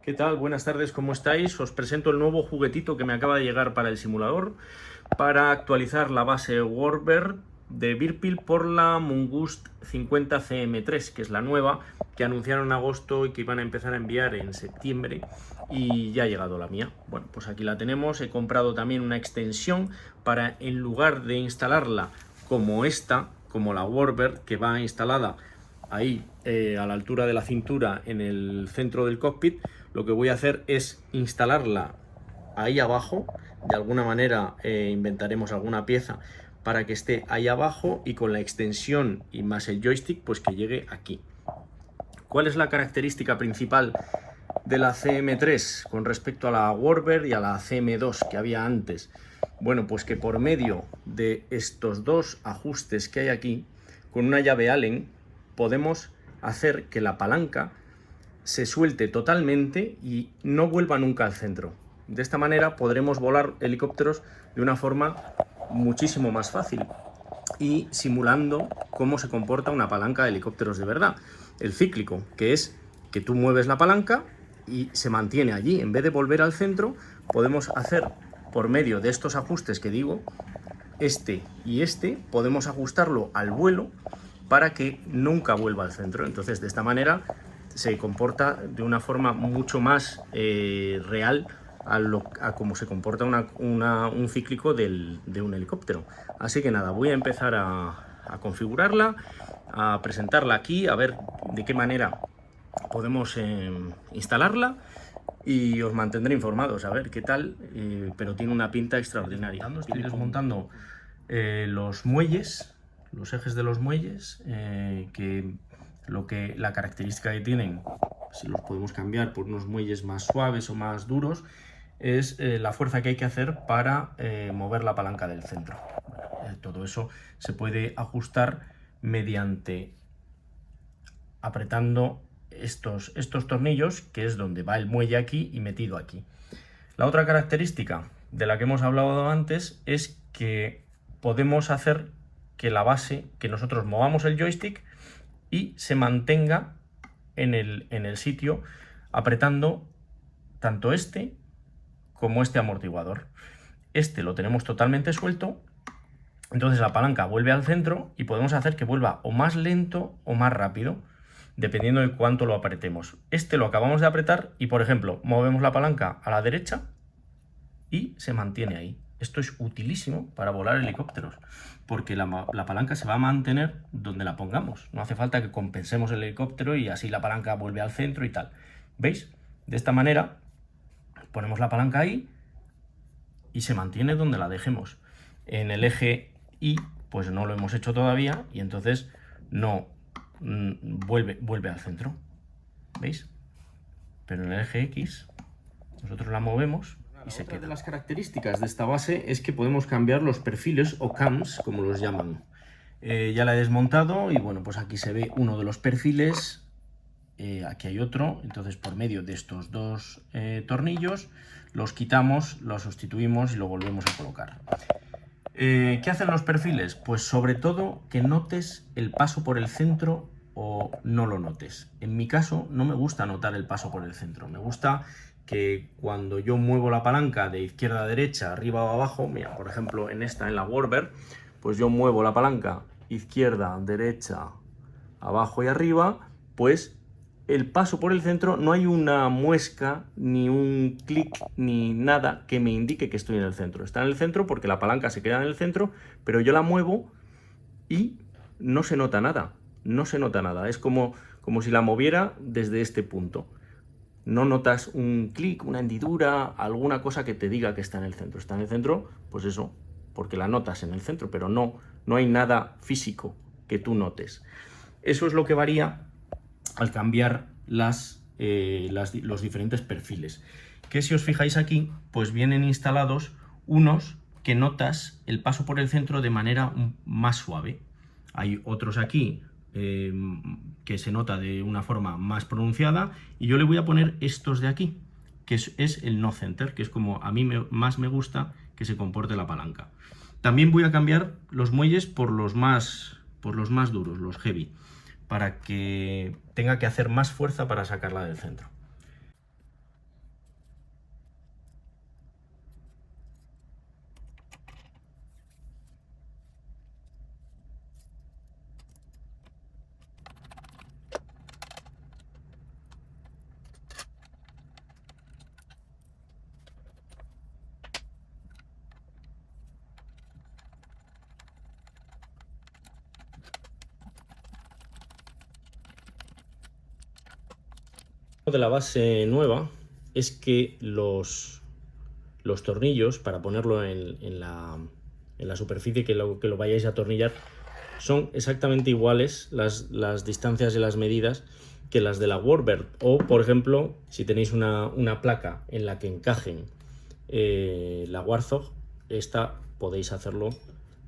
¿Qué tal? Buenas tardes, ¿cómo estáis? Os presento el nuevo juguetito que me acaba de llegar para el simulador para actualizar la base Warbird de Virpil por la Mungust 50 CM3, que es la nueva que anunciaron en agosto y que iban a empezar a enviar en septiembre, y ya ha llegado la mía. Bueno, pues aquí la tenemos. He comprado también una extensión para, en lugar de instalarla como esta, como la Warbird, que va instalada ahí a la altura de la cintura en el centro del cockpit, lo que voy a hacer es instalarla ahí abajo. De alguna manera inventaremos alguna pieza para que esté ahí abajo, y con la extensión y más el joystick pues que llegue aquí. ¿Cuál es la característica principal de la CM3 con respecto a la Warbird y a la CM2 que había antes? Bueno, pues que por medio de estos dos ajustes que hay aquí, con una llave Allen podemos hacer que la palanca se suelte totalmente y no vuelva nunca al centro. De esta manera podremos volar helicópteros de una forma muchísimo más fácil y simulando cómo se comporta una palanca de helicópteros de verdad. El cíclico, que es que tú mueves la palanca y se mantiene allí. En vez de volver al centro, podemos hacer, por medio de estos ajustes que digo, este y este, podemos ajustarlo al vuelo para que nunca vuelva al centro. Entonces, de esta manera se comporta de una forma mucho más real a cómo se comporta un cíclico de un helicóptero. Así que nada, voy a empezar a configurarla, a presentarla aquí, a ver de qué manera podemos instalarla, y os mantendré informados a ver qué tal, pero tiene una pinta extraordinaria. Estoy desmontando los muelles, los ejes de los muelles, la característica que tienen, si los podemos cambiar por unos muelles más suaves o más duros, es la fuerza que hay que hacer para mover la palanca del centro. Todo eso se puede ajustar mediante apretando estos tornillos, que es donde va el muelle aquí y metido aquí. La otra característica de la que hemos hablado antes es que podemos hacer que la base, que nosotros movamos el joystick y se mantenga en el sitio apretando tanto este como este amortiguador. Este lo tenemos totalmente suelto, entonces la palanca vuelve al centro y podemos hacer que vuelva o más lento o más rápido, dependiendo de cuánto lo apretemos. Este lo acabamos de apretar y, por ejemplo, movemos la palanca a la derecha y se mantiene ahí. Esto es utilísimo para volar helicópteros, porque la palanca se va a mantener donde la pongamos. No hace falta que compensemos el helicóptero y así la palanca vuelve al centro y tal. ¿Veis? De esta manera ponemos la palanca ahí y se mantiene donde la dejemos. En el eje Y pues no lo hemos hecho todavía y entonces no vuelve al centro. ¿Veis? Pero en el eje X nosotros la movemos y se queda. Otra de las características de esta base es que podemos cambiar los perfiles o cams, como los llaman. Ya la he desmontado y bueno, pues aquí se ve uno de los perfiles. Aquí hay otro, entonces por medio de estos dos tornillos los quitamos, los sustituimos y lo volvemos a colocar. ¿Qué hacen los perfiles? Pues sobre todo que notes el paso por el centro o no lo notes. En mi caso no me gusta notar el paso por el centro, me gusta que cuando yo muevo la palanca de izquierda a derecha, arriba o abajo, mira, por ejemplo en la Warbird, pues yo muevo la palanca izquierda, derecha, abajo y arriba, pues el paso por el centro no hay una muesca, ni un clic, ni nada que me indique que estoy en el centro. Está en el centro porque la palanca se queda en el centro, pero yo la muevo y no se nota nada. No se nota nada. Es como si la moviera desde este punto. No notas un clic, una hendidura, alguna cosa que te diga que está en el centro. Está en el centro, pues eso, porque la notas en el centro, pero no hay nada físico que tú notes. Eso es lo que varía al cambiar los diferentes perfiles, que si os fijáis aquí, pues vienen instalados unos que notas el paso por el centro de manera más suave. Hay otros aquí que se nota de una forma más pronunciada, y yo le voy a poner estos de aquí, que es el no center, que es como a mí más me gusta que se comporte la palanca. También voy a cambiar los muelles por los más duros, los heavy, para que tenga que hacer más fuerza para sacarla del centro. De la base nueva es que los tornillos, para ponerlo en la superficie que lo vayáis a atornillar, son exactamente iguales las distancias y las medidas que las de la Warbird. O, por ejemplo, si tenéis una placa en la que encajen la Warthog, esta podéis hacerlo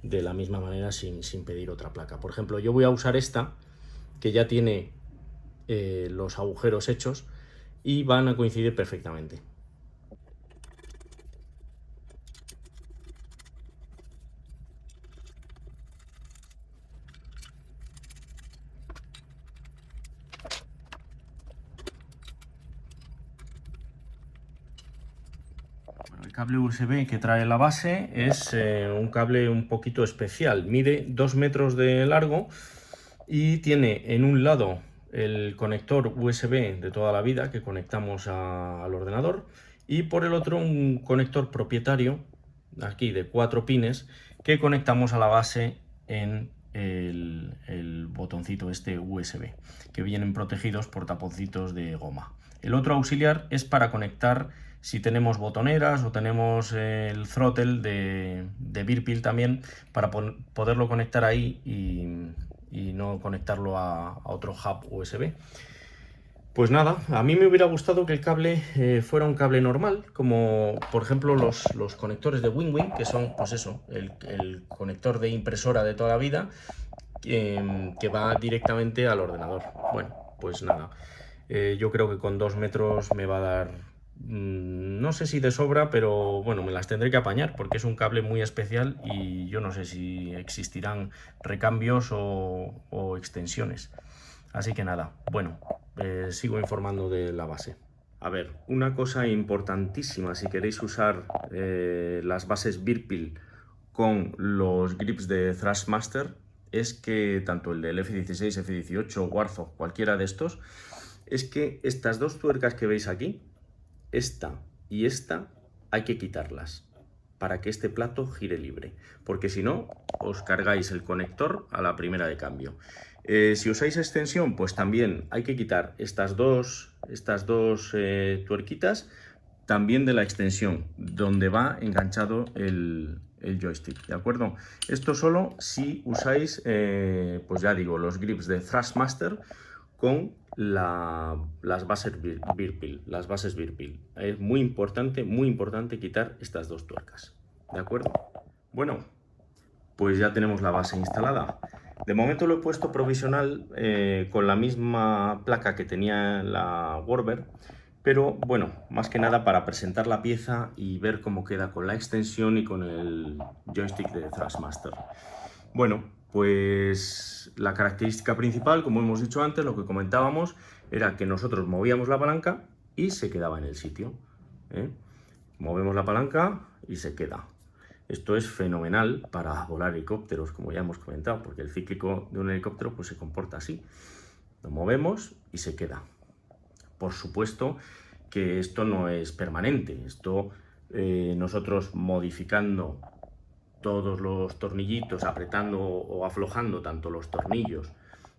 de la misma manera sin pedir otra placa. Por ejemplo, yo voy a usar esta, que ya tiene los agujeros hechos y van a coincidir perfectamente. El cable USB que trae la base es un cable un poquito especial, mide 2 metros de largo y tiene en un lado el conector USB de toda la vida que conectamos al ordenador y por el otro un conector propietario aquí de 4 pines que conectamos a la base en el botoncito este USB, que vienen protegidos por taponcitos de goma. El otro auxiliar es para conectar si tenemos botoneras o tenemos el throttle de Virpil también, para poderlo conectar ahí y no conectarlo a otro hub USB. Pues nada, a mí me hubiera gustado que el cable fuera un cable normal, como por ejemplo los conectores de WinWin, que son pues eso, el conector de impresora de toda la vida, que va directamente al ordenador. Bueno, pues nada, yo creo que con 2 metros me va a dar, no sé si de sobra, pero bueno, me las tendré que apañar porque es un cable muy especial y yo no sé si existirán recambios o extensiones. Así que nada, bueno, sigo informando de la base. A ver, una cosa importantísima si queréis usar las bases Virpil con los grips de Thrustmaster es que tanto el del F-16, F-18, Warthog, cualquiera de estos, es que estas dos tuercas que veis aquí, esta y esta, hay que quitarlas para que este plato gire libre, porque si no, os cargáis el conector a la primera de cambio. Si usáis extensión, pues también hay que quitar estas dos tuerquitas, también de la extensión, donde va enganchado el joystick, ¿de acuerdo? Esto solo si usáis, pues ya digo, los grips de Thrustmaster con las bases Virpil. Es muy importante quitar estas dos tuercas, ¿de acuerdo? Bueno, pues ya tenemos la base instalada. De momento lo he puesto provisional con la misma placa que tenía la Warbird, pero bueno, más que nada para presentar la pieza y ver cómo queda con la extensión y con el joystick de Thrustmaster. Bueno, pues la característica principal, como hemos dicho antes, lo que comentábamos, era que nosotros movíamos la palanca y se quedaba en el sitio, ¿eh? Movemos la palanca y se queda. Esto es fenomenal para volar helicópteros, como ya hemos comentado, porque el cíclico de un helicóptero pues se comporta así. Lo movemos y se queda. Por supuesto que esto no es permanente. Esto nosotros modificando todos los tornillitos, apretando o aflojando tanto los tornillos,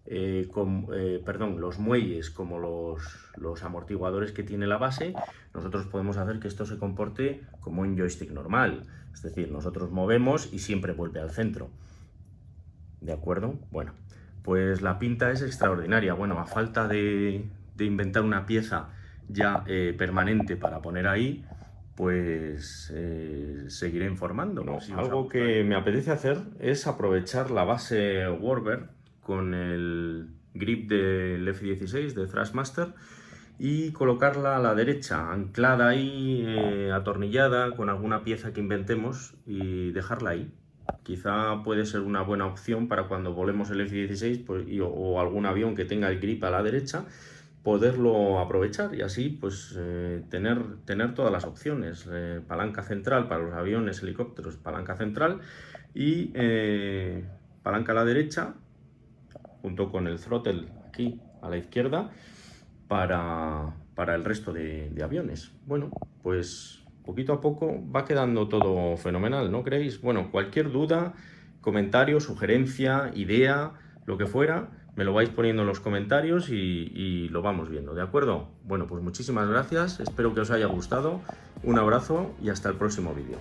los muelles como los amortiguadores que tiene la base, nosotros podemos hacer que esto se comporte como un joystick normal. Es decir, nosotros movemos y siempre vuelve al centro. ¿De acuerdo? Bueno, pues la pinta es extraordinaria. Bueno, a falta de inventar una pieza ya permanente para poner ahí, pues seguiré informando, ¿no? Si algo que me apetece hacer es aprovechar la base Warbird con el grip del F-16 de Thrustmaster y colocarla a la derecha, anclada ahí, atornillada con alguna pieza que inventemos y dejarla ahí. Quizá puede ser una buena opción para cuando volemos el F-16 pues, o algún avión que tenga el grip a la derecha, poderlo aprovechar y así pues tener todas las opciones. Palanca central para los aviones, helicópteros, palanca central y palanca a la derecha junto con el throttle aquí a la izquierda para el resto de aviones. Bueno, pues poquito a poco va quedando todo fenomenal, ¿no creéis? Bueno, cualquier duda, comentario, sugerencia, idea, lo que fuera, Me lo vais poniendo en los comentarios y lo vamos viendo, ¿de acuerdo? Bueno, pues muchísimas gracias, espero que os haya gustado, un abrazo y hasta el próximo vídeo.